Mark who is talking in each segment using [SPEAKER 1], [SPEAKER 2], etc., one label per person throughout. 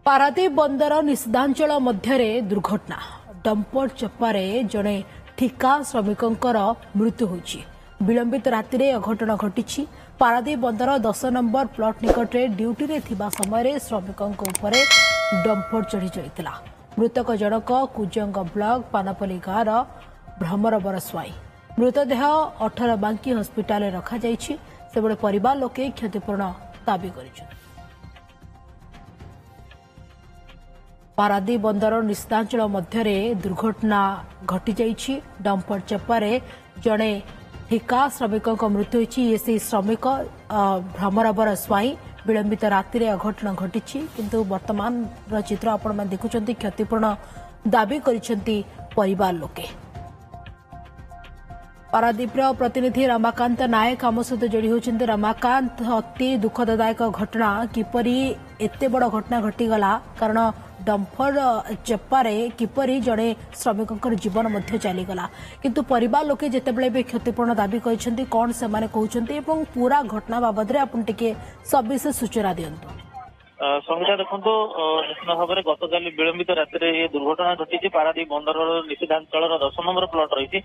[SPEAKER 1] पारादीप बंदर निषेधांचल मध्य दुर्घटना डंपर चप्पारे जड़े ठिका श्रमिकों मृत्यु होइछि। विलंबित राति रे अघटन घटी। पारादीप बंदर 10 नंबर प्लॉट निकट में ड्यूटी रे थिबा समय श्रमिकों उपरे डंपर चढ़ी जाइतिला। मृतक जनक कुजंग ब्लॉक पानापल्ली गाँवर भ्रमर बरस्वाई। मृतदेह 18 बांकी हस्पिटाल रखा जाइछि। सेबळे परिवार लोके क्षतिपूर्ण दाबी करिछन्। पारादीप बंदर निषेधांचल मध्य दुर्घटना घटी जाइछि। डंपर चप्पारे जड़े ठिका श्रमिकों मृत्यु होइछि। ये श्रमिक भ्रमर स्वाई। विलंबित राति रे अघटन घटी किंतु वर्तमान चित्र आपण देखुछंती। क्षतिपूर्ण दाबी करिसेंती परिवार लोके। पारादीप प्रतिनिधि रमाकांत नायक आम सहित जोड़ी होती। रमाकांत, अति दुखददायक घटना किपरि एते बड़ घटना घटीगला, कारण डंपर चप्पारे किपरि जड़े श्रमिकों जीवन मध्य चलीगला, किंतु परिवार लोके जितेबाला भी क्षतिपूर्ण दाबी करछंती। कौन से माने कहउछंती एवं पूरा घटना बाबद रे आपण टिके सविशेष सूचना दियंतु।
[SPEAKER 2] संविधा देखो निश्चित भाव में गतकाली विलंबित राति ये दुर्घटना घटी। पारादीप बंदर निषेधांचल 10 नंबर प्लॉट रही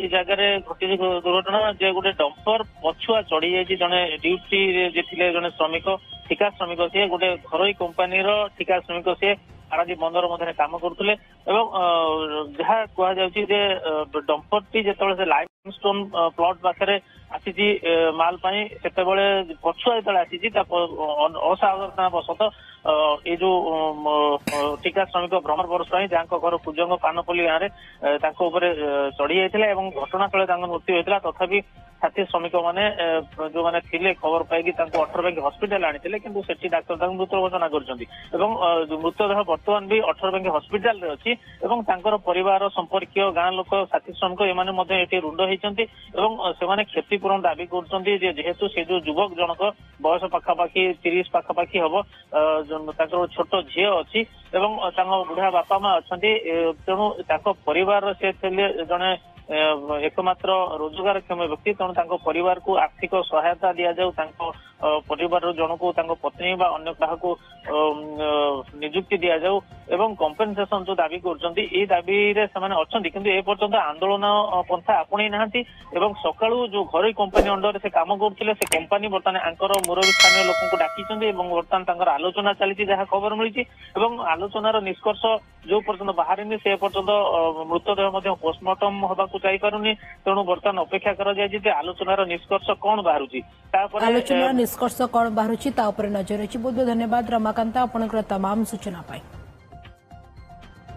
[SPEAKER 2] जगह घटी दुर्घटना जे गोटे डंपर पछुआ चढ़ी जाइए। जड़े ड्यूटी थे जड़े श्रमिक ठिका श्रमिक सी गोटे घरोई कंपानी ठिका श्रमिक सी पारादीप बंदर मध्य काम करते जहाँ कहुचे डंपर टी जो लाइमस्टोन प्लॉट पाखे आसी माल से पछुआ जो आसी असावधानता बसत ये जो ठिका श्रमिक भ्रमर बरस्वाई जहाँ घर कुजंग पानपल्ली गाँव में चढ़ी जाता घटनास्थल मृत्यु होता। तथापि साथी श्रमिक मैंने जो मैंने थिले खबर पाई 18 बांकी हस्पिटाल आनी किंतु सेठी डाक्तर मृत घोषणा कर मृतदेह बर्तमान भी 18 बांकी हस्पिटाल अच्छी। परिवार संपर्कीय गाँ लोक साथी श्रमिक ये रुंड होती से क्षतिपूरण दाबी करेतु से जो युवक जनक बयस पाखापाखि 30 पाखापाखि हम छोट झी अच्छी बुढ़ा बापा माँ अच्छा तेणु परिवार से जड़े एकमात्र रोजगारक्षम व्यक्ति तेणु परिवार को आर्थिक सहायता दि जाऊ। परिवार जन को पत्नी बा अन्य क्या निजुक्ति दि जाऊ एवं कंपेनसेशन जो दाबी कर दाबी अच्छा किंतु ए पर्यंत आंदोलन पंथा आपणे ना सकाळू जो घरोई कंपानी अंडर से काम करते से कंपानी बर्तमान आंकर मुरबी स्थानीय लोक डाकी बर्तमान आलोचना चली जहाँ खबर मिली आलोचनार निष्कर्ष जो पर्यंत बाहर से पर्यंत मृतदेह पोस्टमार्टम होगा जापारुनी। तेणु बर्तमान अपेक्षा कर आलोचनार निष्कर्ष कौन बाहर
[SPEAKER 1] आलोचनार निष्कर्ष कौन बाहर नजर रही। बहुत बहुत धन्यवाद रमाकांत आपनकर तमाम सूचना पाई।